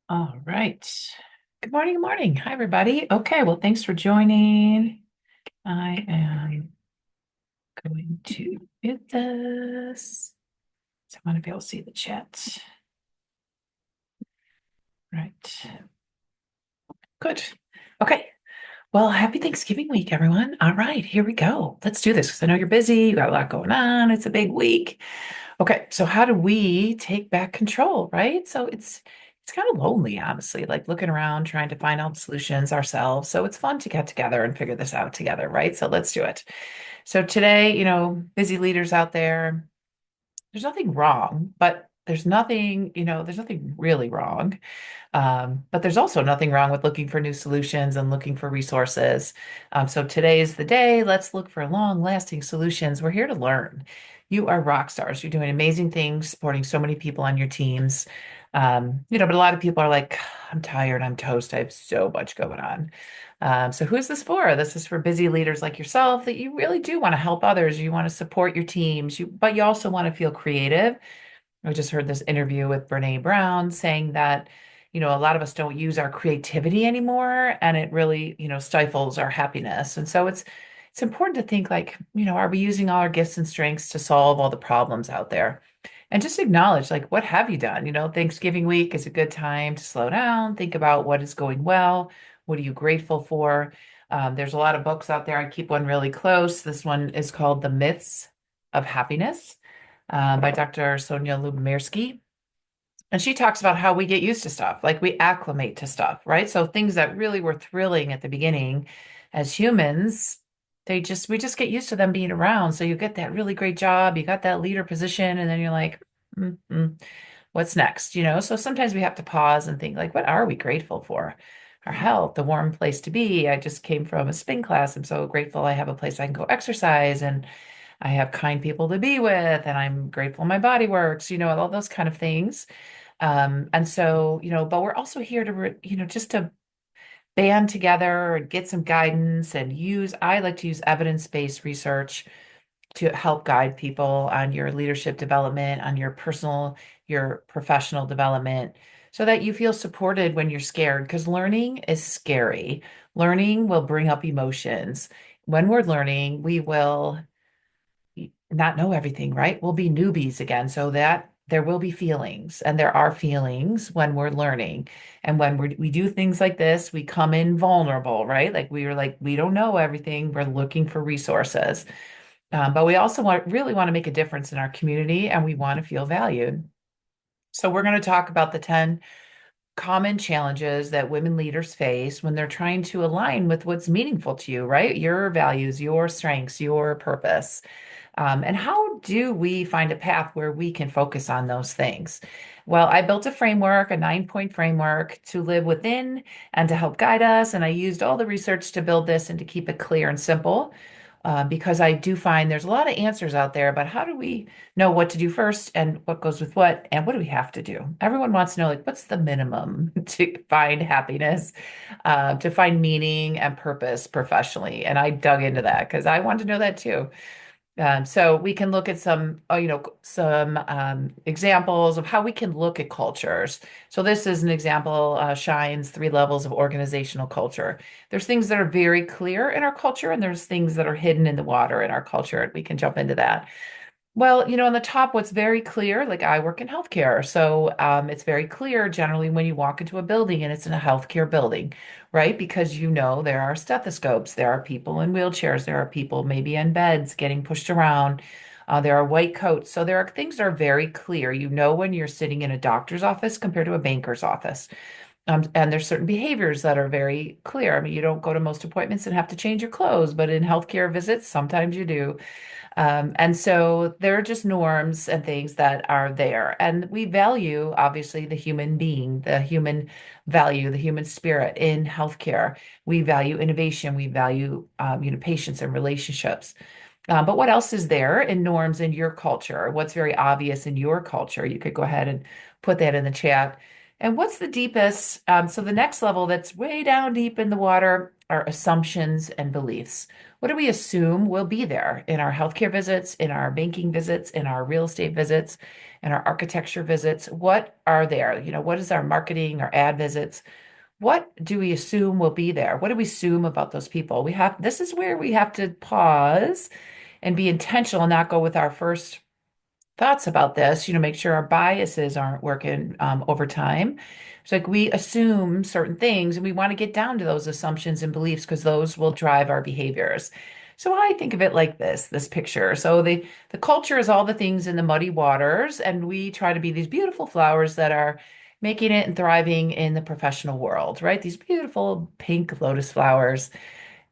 All right. Good morning. Good morning. Hi, everybody. Okay. Well, thanks for joining. I am going to hit this. So I want to be able to see the chat. Right. Good. Okay. Well, happy Thanksgiving week, everyone. All right. Here we go. Let's do this because I know you're busy. You got a lot going on. It's a big week. Okay, so how do we take back control, right? So it's kind of lonely, honestly, like looking around trying to find out solutions ourselves. So it's fun to get together and figure this out together, right? So let's do it. So today, busy leaders out there, there's nothing wrong, but there's nothing really wrong. But there's also nothing wrong with looking for new solutions and looking for resources. So today is the day. Let's look for long-lasting solutions. We're here to learn. You are rock stars. You're doing amazing things, supporting so many people on your teams. But a lot of people are like, I'm tired, I'm toast, I have so much going on. So who's this for? This is for busy leaders like yourself that you really do want to help others. You want to support your teams, but you also want to feel creative. I just heard this interview with Brene Brown saying that, a lot of us don't use our creativity anymore, and it really, stifles our happiness. And so it's important to think like, are we using all our gifts and strengths to solve all the problems out there? And just acknowledge, like, what have you done? Thanksgiving week is a good time to slow down, think about what is going well, what are you grateful for? There's a lot of books out there. I keep one really close. This one is called The Myths of Happiness by Dr. Sonia Lubomirsky. And she talks about how we get used to stuff, like we acclimate to stuff, right? So things that really were thrilling at the beginning as humans, we just get used to them being around. So you get that really great job, you got that leader position, and then you're like, what's next? So sometimes we have to pause and think, like, what are we grateful for? Our health, a warm place to be. I just came from a spin class. I'm so grateful I have a place I can go exercise, and I have kind people to be with, and I'm grateful my body works, all those kind of things. And so, but we're also here to, just to band together and get some guidance and I like to use evidence-based research to help guide people on your leadership development, on your professional development, so that you feel supported when you're scared, because learning is scary. Learning will bring up emotions. When we're learning, we will not know everything, right? We'll be newbies again. So that there will be feelings, and there are feelings when we're learning. And when we do things like this, we come in vulnerable, right? Like, we don't know everything. We're looking for resources. But we also really want to make a difference in our community, and we want to feel valued. So we're going to talk about the 10 common challenges that women leaders face when they're trying to align with what's meaningful to you, right? Your values, your strengths, your purpose. And how do we find a path where we can focus on those things? Well, I built a framework, a 9-point framework to live within and to help guide us. And I used all the research to build this and to keep it clear and simple. Because I do find there's a lot of answers out there, but how do we know what to do first and what goes with what and what do we have to do? Everyone wants to know, like, what's the minimum to find happiness, to find meaning and purpose professionally? And I dug into that because I want to know that too. So we can look at some examples of how we can look at cultures. So this is an example, Shine's 3 levels of organizational culture. There's things that are very clear in our culture, and there's things that are hidden in the water in our culture, and we can jump into that. Well, on the top, what's very clear, like I work in healthcare. So it's very clear generally when you walk into a building and it's in a healthcare building, right? Because there are stethoscopes, there are people in wheelchairs, there are people maybe in beds getting pushed around, there are white coats. So there are things that are very clear. You know when you're sitting in a doctor's office compared to a banker's office. And there's certain behaviors that are very clear. I mean, you don't go to most appointments and have to change your clothes, but in healthcare visits, sometimes you do. And so there are just norms and things that are there. And we value, obviously, the human being, the human value, the human spirit in healthcare. We value innovation. We value, patience and relationships. But what else is there in norms in your culture? What's very obvious in your culture? You could go ahead and put that in the chat. And what's the deepest? So the next level that's way down deep in the water our assumptions and beliefs. What do we assume will be there in our healthcare visits, in our banking visits, in our real estate visits, in our architecture visits? What are there? What is our marketing, our ad visits? What do we assume will be there? What do we assume about those people? This is where we have to pause and be intentional and not go with our first thoughts about this, make sure our biases aren't working over time. It's like we assume certain things and we want to get down to those assumptions and beliefs because those will drive our behaviors. So I think of it like this picture. So the culture is all the things in the muddy waters, and we try to be these beautiful flowers that are making it and thriving in the professional world, right? These beautiful pink lotus flowers.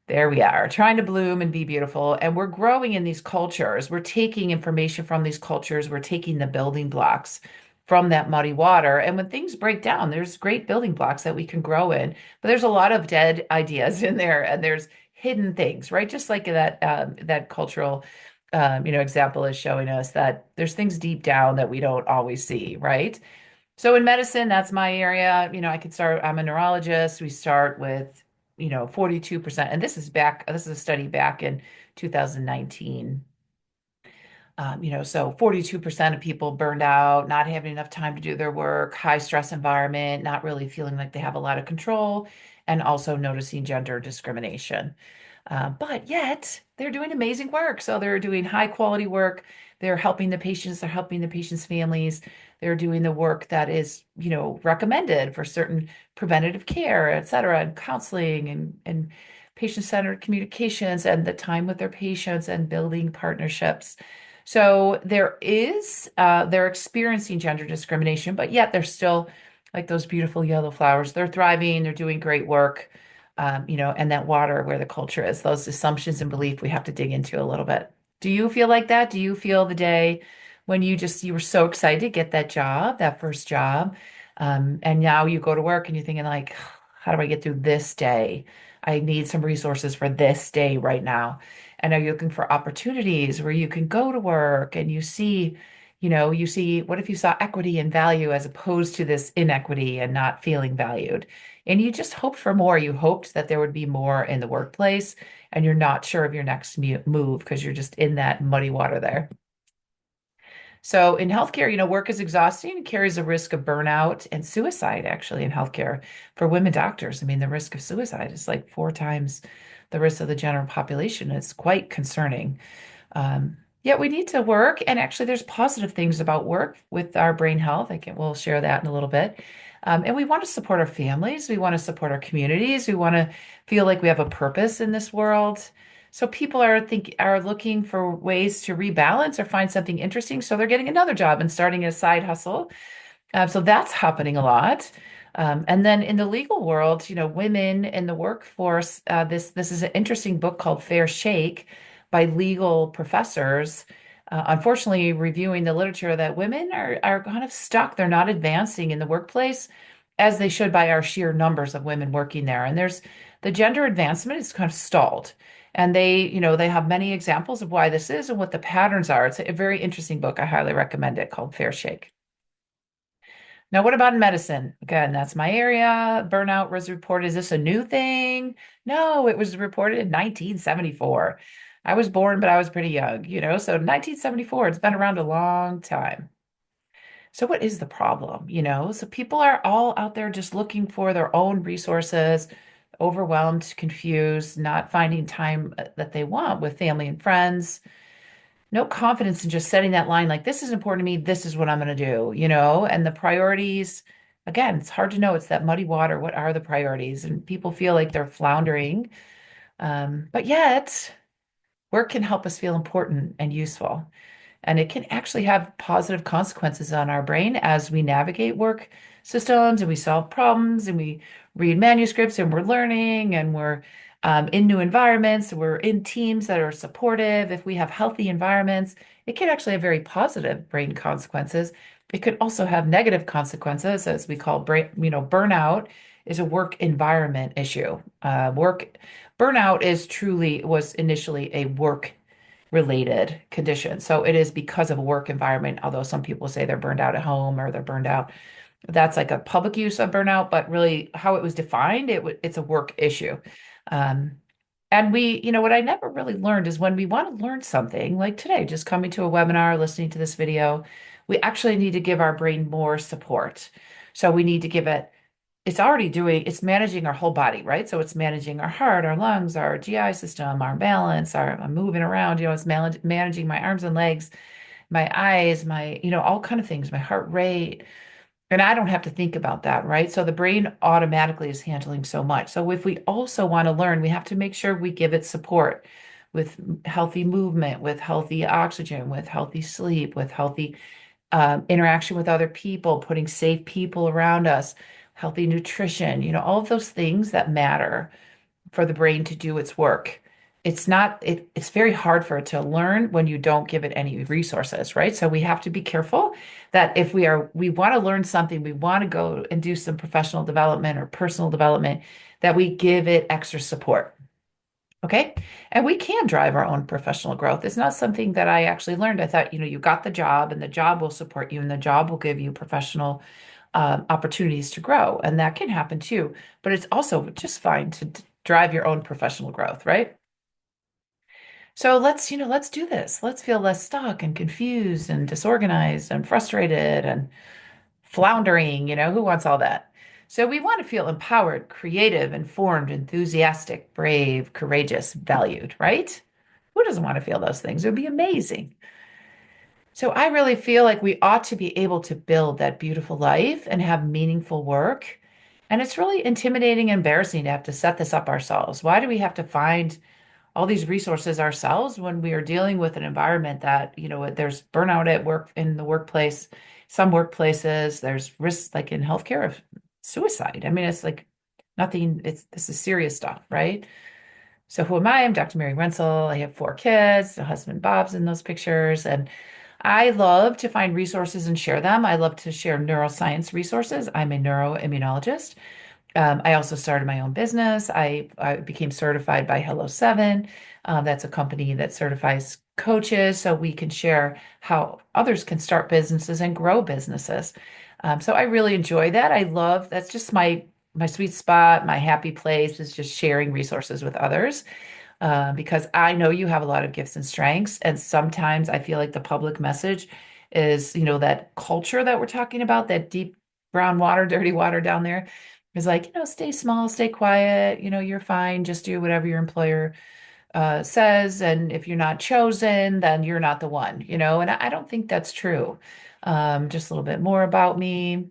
There we are, trying to bloom and be beautiful. And we're growing in these cultures. We're taking information from these cultures. We're taking the building blocks from that muddy water. And when things break down, there's great building blocks that we can grow in. But there's a lot of dead ideas in there, and there's hidden things, right? Just like that cultural example is showing us that there's things deep down that we don't always see, right? So in medicine, that's my area. I'm a neurologist. We start with, 42%. And this is a study back in 2019. So 42% of people burned out, not having enough time to do their work, high stress environment, not really feeling like they have a lot of control, and also noticing gender discrimination. But yet they're doing amazing work. So they're doing high quality work. They're helping the patients. They're helping the patients' families. They're doing the work that is, recommended for certain preventative care, et cetera, and counseling and patient-centered communications and the time with their patients and building partnerships. So they're experiencing gender discrimination, but yet they're still like those beautiful yellow flowers. They're thriving. They're doing great work, and that water where the culture is, those assumptions and belief we have to dig into a little bit. Do you feel like that? Do you feel the day when you were so excited to get that job, that first job, and now you go to work and you're thinking like, how do I get through this day? I need some resources for this day right now. And are you looking for opportunities where you can go to work and you see what if you saw equity and value as opposed to this inequity and not feeling valued? And you just hoped for more. You hoped that there would be more in the workplace, and you're not sure of your next move because you're just in that muddy water there. So in healthcare, work is exhausting and carries a risk of burnout and suicide, actually, in healthcare for women doctors. I mean, the risk of suicide is like 4 times the risk of the general population. It's quite concerning. Yet we need to work, and actually, there's positive things about work with our brain health. We'll share that in a little bit. And we want to support our families. We want to support our communities. We want to feel like we have a purpose in this world. So people are looking for ways to rebalance or find something interesting. So they're getting another job and starting a side hustle. So that's happening a lot. And then in the legal world, women in the workforce, this is an interesting book called Fair Shake by legal professors. Unfortunately, reviewing the literature that women are kind of stuck. They're not advancing in the workplace as they should by our sheer numbers of women working there. And there's the gender advancement is kind of stalled. And they have many examples of why this is and what the patterns are. It's a very interesting book. I highly recommend it, called Fair Shake. Now, what about in medicine? Again, that's my area. Burnout was reported. Is this a new thing? No, it was reported in 1974. I was born, but I was pretty young, so 1974, it's been around a long time. So what is the problem? So people are all out there just looking for their own resources, overwhelmed, confused, not finding time that they want with family and friends, no confidence in just setting that line like this is important to me, this is what I'm going to do, and the priorities, again, it's hard to know. It's that muddy water. What are the priorities? And people feel like they're floundering. But yet work can help us feel important and useful. And it can actually have positive consequences on our brain as we navigate work systems and we solve problems and we read manuscripts and we're learning and we're in new environments. We're in teams that are supportive. If we have healthy environments, it can actually have very positive brain consequences. It could also have negative consequences, as we call burnout is a work environment issue. Work burnout was initially a work related condition. So it is because of a work environment, although some people say they're burned out at home or they're burned out. That's like a public use of burnout, but really how it was defined, it's a work issue. Um, and what I never really learned is when we want to learn something, like today, just coming to a webinar, listening to this video, we actually need to give our brain more support. So we need to give it, it's managing our whole body, right? So it's managing our heart, our lungs, our GI system, our balance, our moving around, it's managing my arms and legs, my eyes, all kind of things, my heart rate. And I don't have to think about that, right? So the brain automatically is handling so much. So if we also want to learn, we have to make sure we give it support with healthy movement, with healthy oxygen, with healthy sleep, with healthy interaction with other people, putting safe people around us, healthy nutrition, all of those things that matter for the brain to do its work. It's very hard for it to learn when you don't give it any resources, right? So we have to be careful that if we want to learn something, we want to go and do some professional development or personal development, that we give it extra support. Okay. And we can drive our own professional growth. It's not something that I actually learned. I thought, you got the job and the job will support you and the job will give you professional opportunities to grow. And that can happen too. But it's also just fine to drive your own professional growth, right? So let's do this. Let's feel less stuck and confused and disorganized and frustrated and floundering. Who wants all that? So we want to feel empowered, creative, informed, enthusiastic, brave, courageous, valued, right? Who doesn't want to feel those things? It would be amazing. So I really feel like we ought to be able to build that beautiful life and have meaningful work. And it's really intimidating and embarrassing to have to set this up ourselves. Why do we have to find all these resources ourselves when we are dealing with an environment that, there's burnout at work in the workplace, some workplaces, there's risks like in healthcare of suicide. I mean, it's like nothing, this is serious stuff, right? So who am I? I'm Dr. Mary Rensel. I have 4 kids. The husband Bob's in those pictures. And I love to find resources and share them. I love to share neuroscience resources. I'm a neuroimmunologist. I also started my own business. I became certified by Hello 7. That's a company that certifies coaches so we can share how others can start businesses and grow businesses. So I really enjoy that. That's just my sweet spot. My happy place is just sharing resources with others, because I know you have a lot of gifts and strengths. And sometimes I feel like the public message is, that culture that we're talking about, that deep brown water, dirty water down there is like, stay small, stay quiet, you're fine, just do whatever your employer says. And if you're not chosen, then you're not the one, and I don't think that's true. Just a little bit more about me.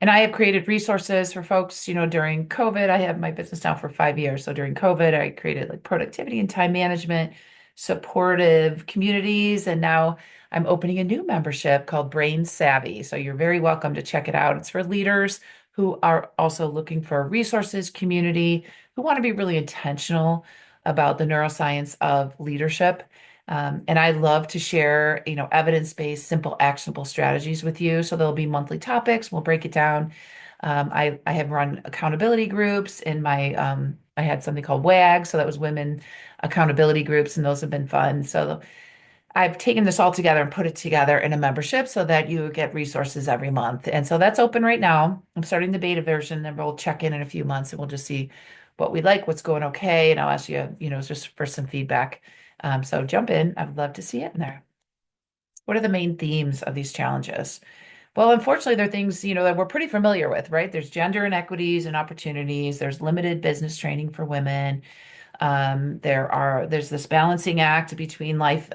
And I have created resources for folks, during COVID. I have my business now for 5 years. So during COVID, I created like productivity and time management, supportive communities. And now I'm opening a new membership called Brain Savvy. So you're very welcome to check it out. It's for leaders who are also looking for resources, community, who want to be really intentional about the neuroscience of leadership. And I love to share, evidence-based, simple, actionable strategies with you. So there'll be monthly topics. We'll break it down. I have run accountability groups in I had something called WAG. So that was women accountability groups, and those have been fun. So I've taken this all together and put it together in a membership so that you get resources every month. And so that's open right now. I'm starting the beta version, and we'll check in a few months and we'll just see what we like, what's going okay. And I'll ask you, just for some feedback. So jump in. I'd love to see it in there. What are the main themes of these challenges? Well, unfortunately, they're things, that we're pretty familiar with, right? There's gender inequities and opportunities. There's limited business training for women. There's this balancing act between life,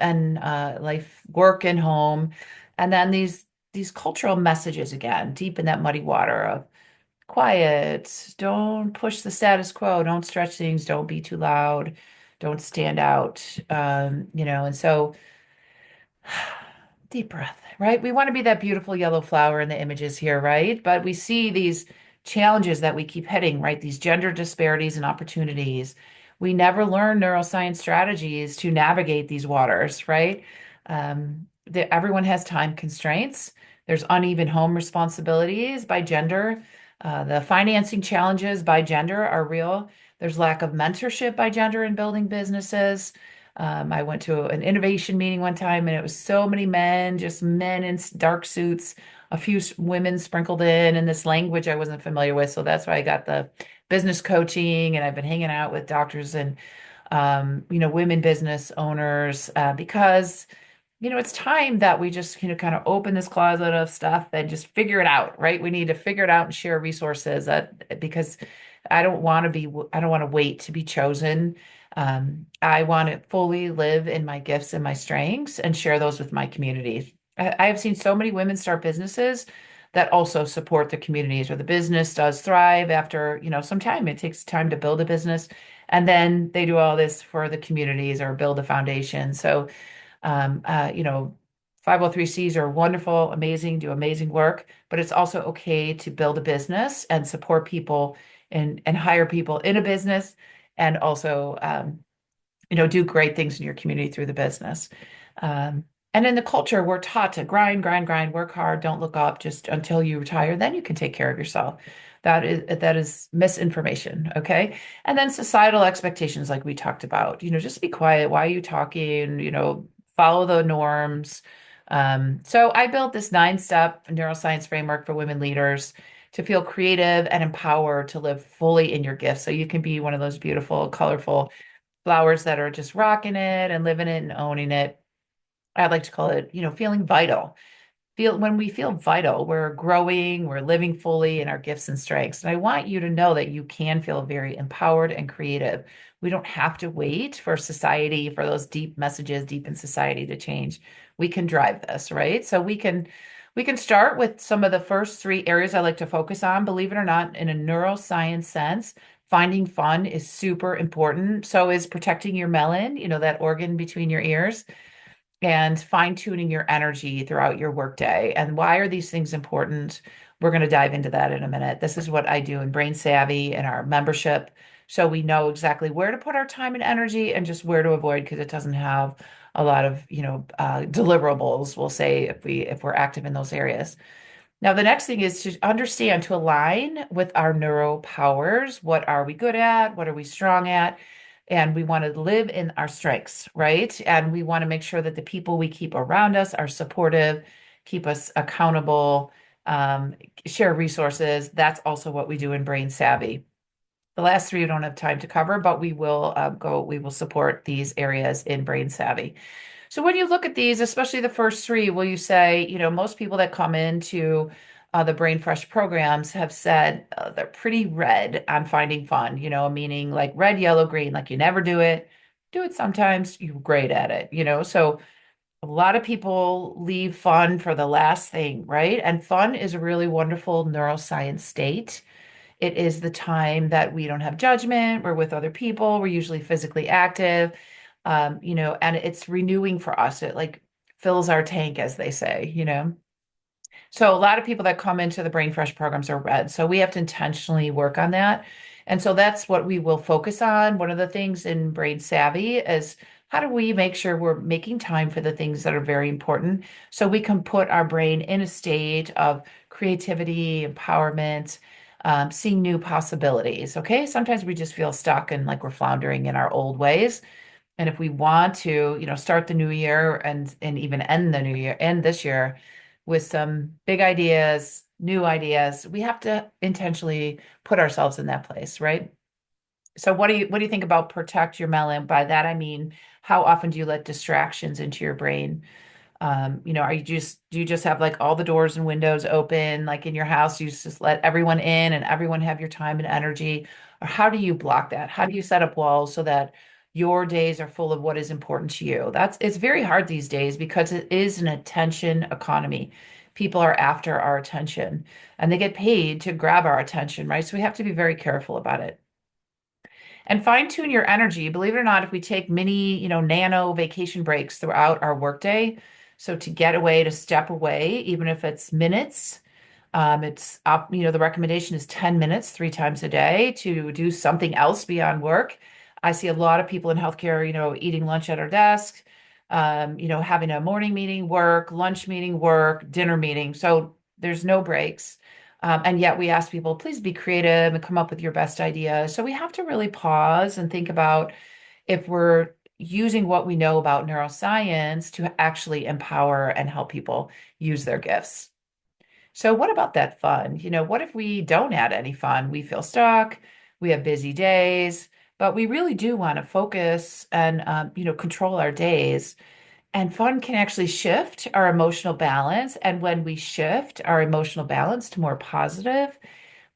work, and home. And then these cultural messages again, deep in that muddy water of quiet, don't push the status quo, don't stretch things, don't be too loud, don't stand out. And so deep breath, right? We want to be that beautiful yellow flower in the images here, right? But we see these challenges that we keep hitting, right? These gender disparities and opportunities. We never learn neuroscience strategies to navigate these waters, right? Everyone has time constraints. There's uneven home responsibilities by gender. The financing challenges by gender are real. There's lack of mentorship by gender in building businesses. I went to an innovation meeting one time and it was so many men, just men in dark suits, a few women sprinkled in this language I wasn't familiar with. So that's why I got the business coaching, and I've been hanging out with doctors and women business owners because it's time that we just, kind of open this closet of stuff and just figure it out, right? We need to figure it out and share resources because I don't want to wait to be chosen. I want to fully live in my gifts and my strengths and share those with my community. I have seen so many women start businesses that also support the communities where the business does thrive after, some time. It takes time to build a business. And then they do all this for the communities or build a foundation. So, um, uh, you know, 503Cs are wonderful, amazing, do amazing work, but it's also okay to build a business and support people and hire people in a business and also do great things in your community through the business. Um, and in the culture, we're taught to grind, grind, grind, work hard, don't look up just until you retire. Then you can take care of yourself. That is misinformation, okay? And then societal expectations, like we talked about, just be quiet. Why are you talking? Follow the norms. So I built this 9-step neuroscience framework for women leaders to feel creative and empowered to live fully in your gifts. So you can be one of those beautiful, colorful flowers that are just rocking it and living it and owning it. I like to call it, feeling vital. When we feel vital, we're growing, we're living fully in our gifts and strengths. And I want you to know that you can feel very empowered and creative. We don't have to wait for society, for those deep messages deep in society to change. We can drive this, right? So we can start with some of the first three areas I like to focus on. Believe it or not, in a neuroscience sense, finding fun is super important. So is protecting your melon, that organ between your ears, and fine tuning your energy throughout your workday. And why are these things important? We're going to dive into that in a minute. This is what I do in Brain Savvy and our membership. So we know exactly where to put our time and energy and just where to avoid because it doesn't have a lot of, deliverables, we'll say, if we're active in those areas. Now, the next thing is to understand, to align with our neuro powers. What are we good at? What are we strong at? And we want to live in our strengths, right? And we want to make sure that the people we keep around us are supportive, keep us accountable, um, share resources. That's also what we do in Brain Savvy. The last three we don't have time to cover, but we will support these areas in Brain Savvy. So when you look at these, especially the first three, will you say, most people that come into the Brain Fresh programs have said they're pretty red on finding fun, meaning like red, yellow, green, like you never do it sometimes, you're great at it, So a lot of people leave fun for the last thing, right? And fun is a really wonderful neuroscience state. It is the time that we don't have judgment. We're with other people. We're usually physically active, and it's renewing for us. It like fills our tank, as they say. So a lot of people that come into the Brain Fresh programs are red. So we have to intentionally work on that. And so that's what we will focus on. One of the things in Brain Savvy is how do we make sure we're making time for the things that are very important so we can put our brain in a state of creativity, empowerment, seeing new possibilities. Okay. Sometimes we just feel stuck and like we're floundering in our old ways. And if we want to, start the new year and even end this year with some big ideas, new ideas, we have to intentionally put ourselves in that place, right? So what do you think about protect your melon? By that I mean, how often do you let distractions into your brain? Do you just have like all the doors and windows open, like in your house, you just let everyone in and everyone have your time and energy? Or how do you block that? How do you set up walls so that your days are full of what is important to you? It's very hard these days because it is an attention economy. People are after our attention and they get paid to grab our attention, right? So we have to be very careful about it and fine tune your energy. Believe it or not, if we take mini, nano vacation breaks throughout our workday, so to get away, to step away, even if it's minutes, it's up, the recommendation is 10 minutes 3 times a day to do something else beyond work. I see a lot of people in healthcare, eating lunch at our desk, having a morning meeting, work, lunch meeting, work, dinner meeting. So there's no breaks. And yet we ask people, please be creative and come up with your best idea. So we have to really pause and think about if we're using what we know about neuroscience to actually empower and help people use their gifts. So what about that fun? What if we don't add any fun? We feel stuck. We have busy days, but we really do want to focus and, control our days. And fun can actually shift our emotional balance. And when we shift our emotional balance to more positive,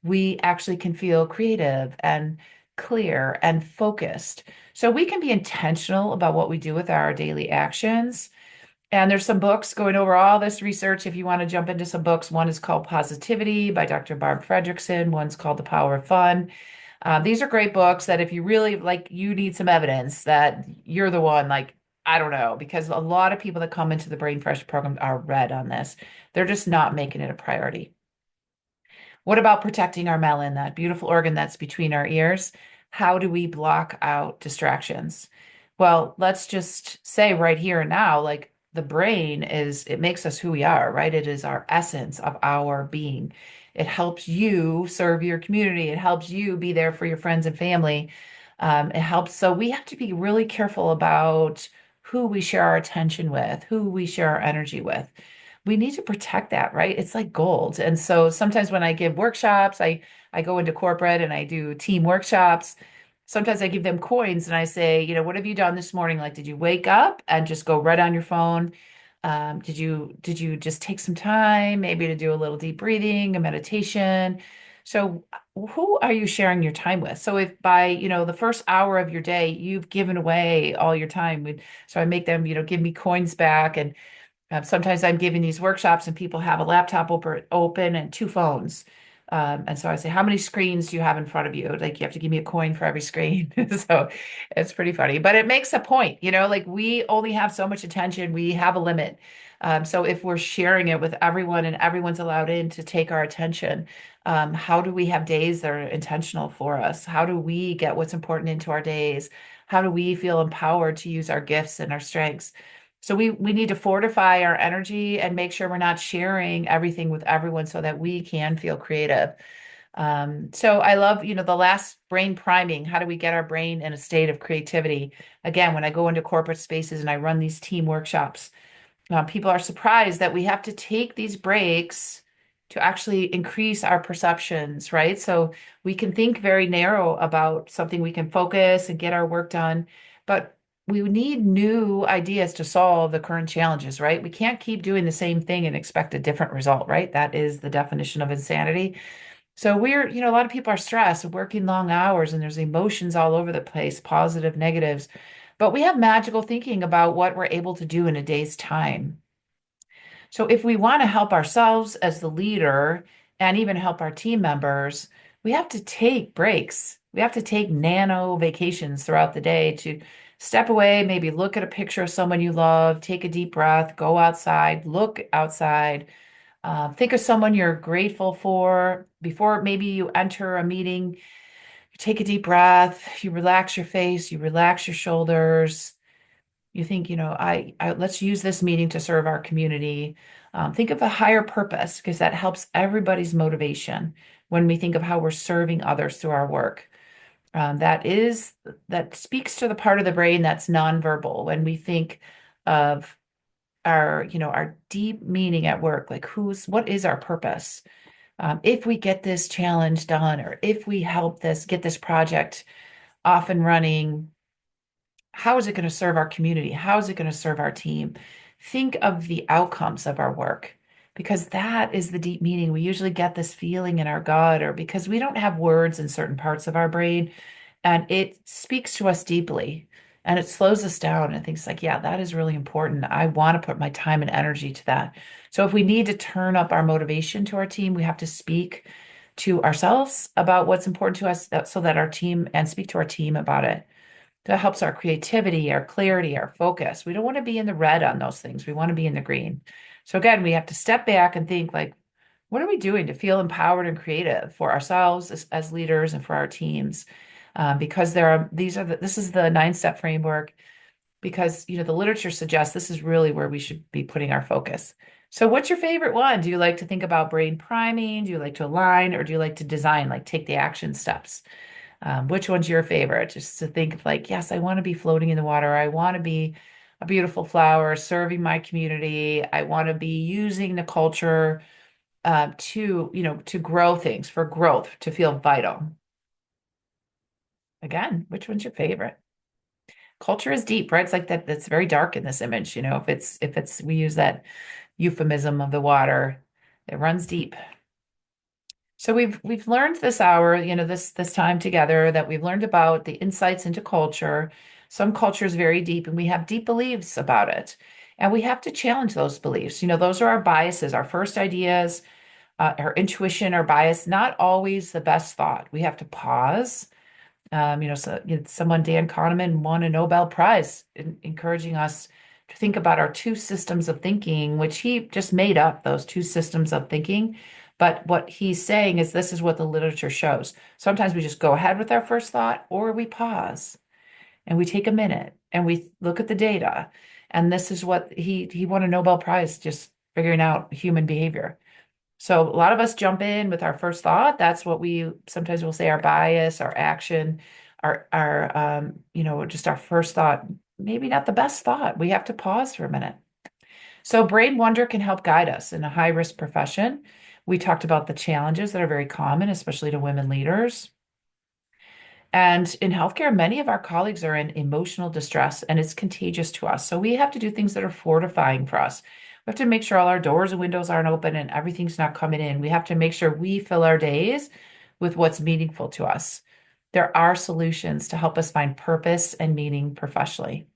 we actually can feel creative and clear and focused. So we can be intentional about what we do with our daily actions. And there's some books going over all this research. If you want to jump into some books, one is called Positivity by Dr. Barb Fredrickson. One's called The Power of Fun. These are great books that if you really like, you need some evidence that you're the one, like, I don't know, because a lot of people that come into the Brain Fresh program are red on this. They're just not making it a priority. What about protecting our melon, that beautiful organ that's between our ears? How do we block out distractions? Well, let's just say right here and now, like the brain it makes us who we are, right? It is our essence of our being. It helps you serve your community. It helps you be there for your friends and family. It helps. So we have to be really careful about who we share our attention with, who we share our energy with. We need to protect that, right? It's like gold. And so sometimes when I give workshops, I go into corporate and I do team workshops. Sometimes I give them coins and I say, what have you done this morning? Like, did you wake up and just go right on your phone? Did you just take some time, maybe to do a little deep breathing, a meditation? So who are you sharing your time with? So if by, the first hour of your day, you've given away all your time, so I make them, give me coins back. And sometimes I'm giving these workshops and people have a laptop open and two phones. And so I say, how many screens do you have in front of you? Like you have to give me a coin for every screen. So it's pretty funny, but it makes a point, like we only have so much attention. We have a limit. So if we're sharing it with everyone and everyone's allowed in to take our attention, how do we have days that are intentional for us? How do we get what's important into our days? How do we feel empowered to use our gifts and our strengths? So we need to fortify our energy and make sure we're not sharing everything with everyone so that we can feel creative. So I love, the last brain priming. How do we get our brain in a state of creativity? Again, when I go into corporate spaces and I run these team workshops, people are surprised that we have to take these breaks to actually increase our perceptions, right? So we can think very narrow about something, we can focus and get our work done, but we need new ideas to solve the current challenges, right? We can't keep doing the same thing and expect a different result, right? That is the definition of insanity. So a lot of people are stressed, working long hours, and there's emotions all over the place, positive, negatives. But we have magical thinking about what we're able to do in a day's time. So if we want to help ourselves as the leader and even help our team members, we have to take breaks. We have to take nano vacations throughout the day to step away, maybe look at a picture of someone you love, take a deep breath, go outside, look outside, think of someone you're grateful for. Before maybe you enter a meeting, you take a deep breath, you relax your face, you relax your shoulders. You think, let's use this meeting to serve our community. Think of a higher purpose because that helps everybody's motivation when we think of how we're serving others through our work. That speaks to the part of the brain that's nonverbal when we think of our deep meaning at work, like what is our purpose? If we get this challenge done, or if we help get this project off and running, how is it going to serve our community? How is it going to serve our team? Think of the outcomes of our work because that is the deep meaning. We usually get this feeling in our gut or because we don't have words in certain parts of our brain and it speaks to us deeply and it slows us down and thinks like, yeah, that is really important. I want to put my time and energy to that. So if we need to turn up our motivation to our team, we have to speak to ourselves about what's important to us so that our team and speak to our team about it. That helps our creativity, our clarity, our focus. We don't want to be in the red on those things. We want to be in the green. So again, we have to step back and think like, what are we doing to feel empowered and creative for ourselves as leaders and for our teams? Because this is the 9-step framework because, the literature suggests this is really where we should be putting our focus. So what's your favorite one? Do you like to think about brain priming? Do you like to align or do you like to design, like take the action steps? Which one's your favorite? Just to think of like, yes, I want to be floating in the water. I want to be a beautiful flower serving my community. I want to be using the culture to grow things for growth, to feel vital. Again, which one's your favorite? Culture is deep, right? It's like that. That's very dark in this image. If it's we use that euphemism of the water, it runs deep. So we've learned this hour, this time together that we've learned about the insights into culture. Some culture is very deep and we have deep beliefs about it. And we have to challenge those beliefs. Those are our biases, our first ideas, our intuition, our bias, not always the best thought. We have to pause. Someone, Dan Kahneman, won a Nobel Prize encouraging us to think about our two systems of thinking, which he just made up, those two systems of thinking. But what he's saying is this is what the literature shows. Sometimes we just go ahead with our first thought, or we pause and we take a minute and we look at the data. And this is what he won a Nobel Prize just figuring out human behavior. So a lot of us jump in with our first thought. That's what we sometimes will say our bias, our action, just our first thought, maybe not the best thought. We have to pause for a minute. So brain wonder can help guide us in a high risk profession. We talked about the challenges that are very common, especially to women leaders. And in healthcare, many of our colleagues are in emotional distress and it's contagious to us. So we have to do things that are fortifying for us. We have to make sure all our doors and windows aren't open and everything's not coming in. We have to make sure we fill our days with what's meaningful to us. There are solutions to help us find purpose and meaning professionally.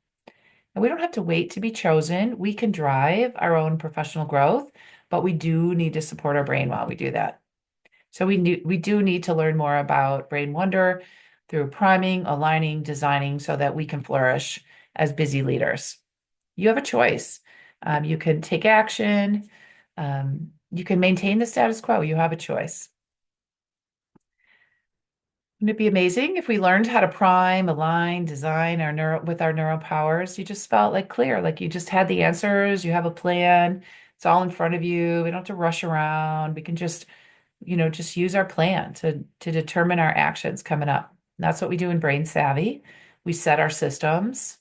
And we don't have to wait to be chosen. We can drive our own professional growth, but we do need to support our brain while we do that. So we do need to learn more about brain wonder through priming, aligning, designing so that we can flourish as busy leaders. You have a choice. You can take action. You can maintain the status quo. You have a choice. Wouldn't it be amazing if we learned how to prime, align, design our neural powers? You just felt like clear, like you just had the answers, you have a plan, it's all in front of you. We don't have to rush around. We can just use our plan to determine our actions coming up. And that's what we do in Brain Savvy. We set our systems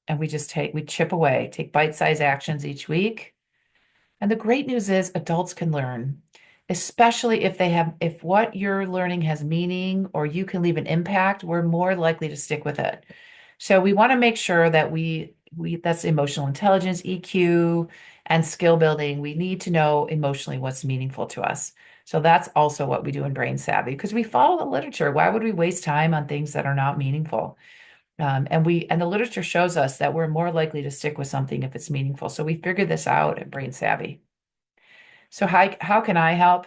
and we chip away, take bite-sized actions each week. And the great news is adults can learn, especially if what you're learning has meaning or you can leave an impact, we're more likely to stick with it. So we want to make sure that that's emotional intelligence, EQ, and skill building. We need to know emotionally what's meaningful to us. So that's also what we do in Brain Savvy because we follow the literature. Why would we waste time on things that are not meaningful? And the literature shows us that we're more likely to stick with something if it's meaningful. So we figured this out at Brain Savvy. So how can I help?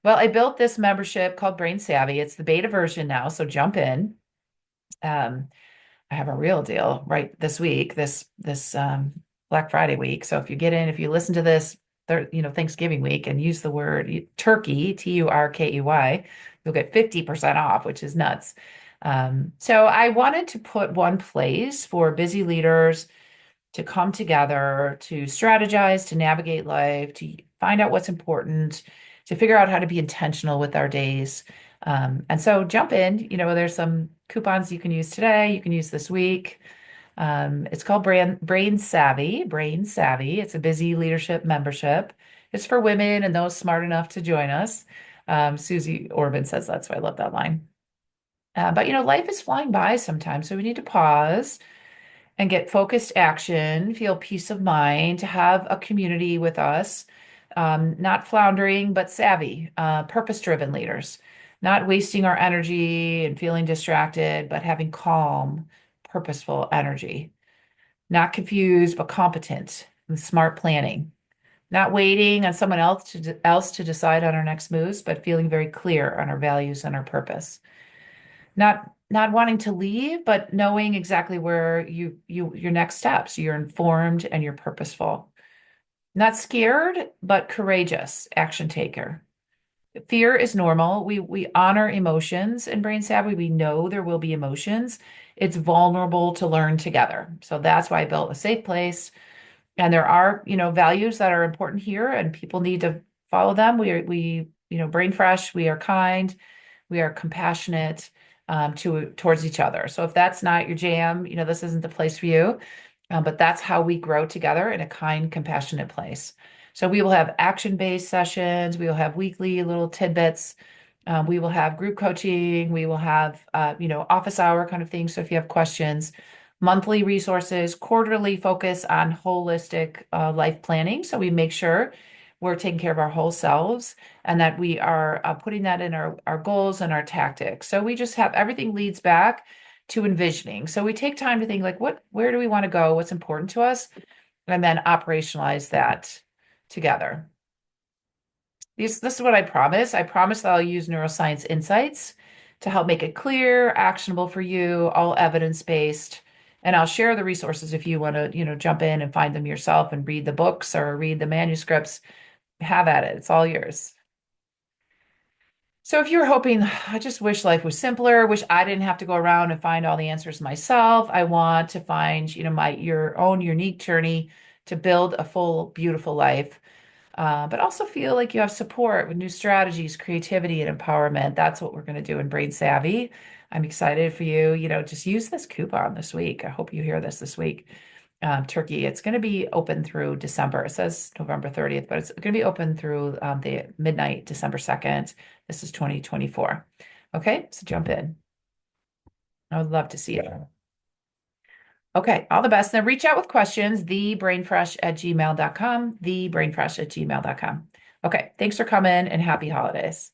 Well, I built this membership called Brain Savvy. It's the beta version now, so jump in. Um, I have a real deal right this week, this Black Friday week. So if you listen to this, Thanksgiving week and use the word turkey, Turkey, you'll get 50% off, which is nuts. So I wanted to put one place for busy leaders to come together, to strategize, to navigate life, to find out what's important, to figure out how to be intentional with our days. And so jump in. There's some coupons you can use today, you can use this week. It's called Brain Savvy. Brain Savvy. It's a busy leadership membership. It's for women and those smart enough to join us. Susie Orban says that, so I love that line. But life is flying by sometimes, so we need to pause and get focused action, feel peace of mind, to have a community with us, not floundering, but savvy, purpose-driven leaders, not wasting our energy and feeling distracted, but having calm, purposeful energy, not confused, but competent and smart planning, not waiting on someone else to decide on our next moves, but feeling very clear on our values and our purpose. Not wanting to leave, but knowing exactly where your next steps. You're informed and you're purposeful. Not scared, but courageous, action taker. Fear is normal. We honor emotions in Brain Savvy. We know there will be emotions. It's vulnerable to learn together. So that's why I built a safe place. And there are, values that are important here and people need to follow them. Brain fresh, we are kind, we are compassionate towards each other. So if that's not your jam, this isn't the place for you. But that's how we grow together in a kind, compassionate place. So we will have action-based sessions. We will have weekly little tidbits We will have group coaching. We will have, office hour kind of thing. So if you have questions, monthly resources, quarterly focus on holistic life planning. So we make sure we're taking care of our whole selves and that we are putting that in our goals and our tactics. So we just have everything leads back to envisioning. So we take time to think like, where do we want to go? What's important to us? And then operationalize that together. This is what I promise. I promise that I'll use neuroscience insights to help make it clear, actionable for you, all evidence-based. And I'll share the resources if you want to, jump in and find them yourself and read the books or read the manuscripts. Have at it. It's all yours. So if you're hoping, I just wish life was simpler, wish I didn't have to go around and find all the answers myself. I want to find, your own unique journey to build a full, beautiful life. But also feel like you have support with new strategies, creativity, and empowerment. That's what we're going to do in Brain Savvy. I'm excited for you. Just use this coupon this week. I hope you hear this week. Turkey, it's going to be open through December. It says November 30th, but it's going to be open through the midnight, December 2nd. This is 2024. Okay, so jump in. I would love to see you. Okay, all the best. Then reach out with questions, thebrainfresh@gmail.com, thebrainfresh@gmail.com. Okay, thanks for coming and happy holidays.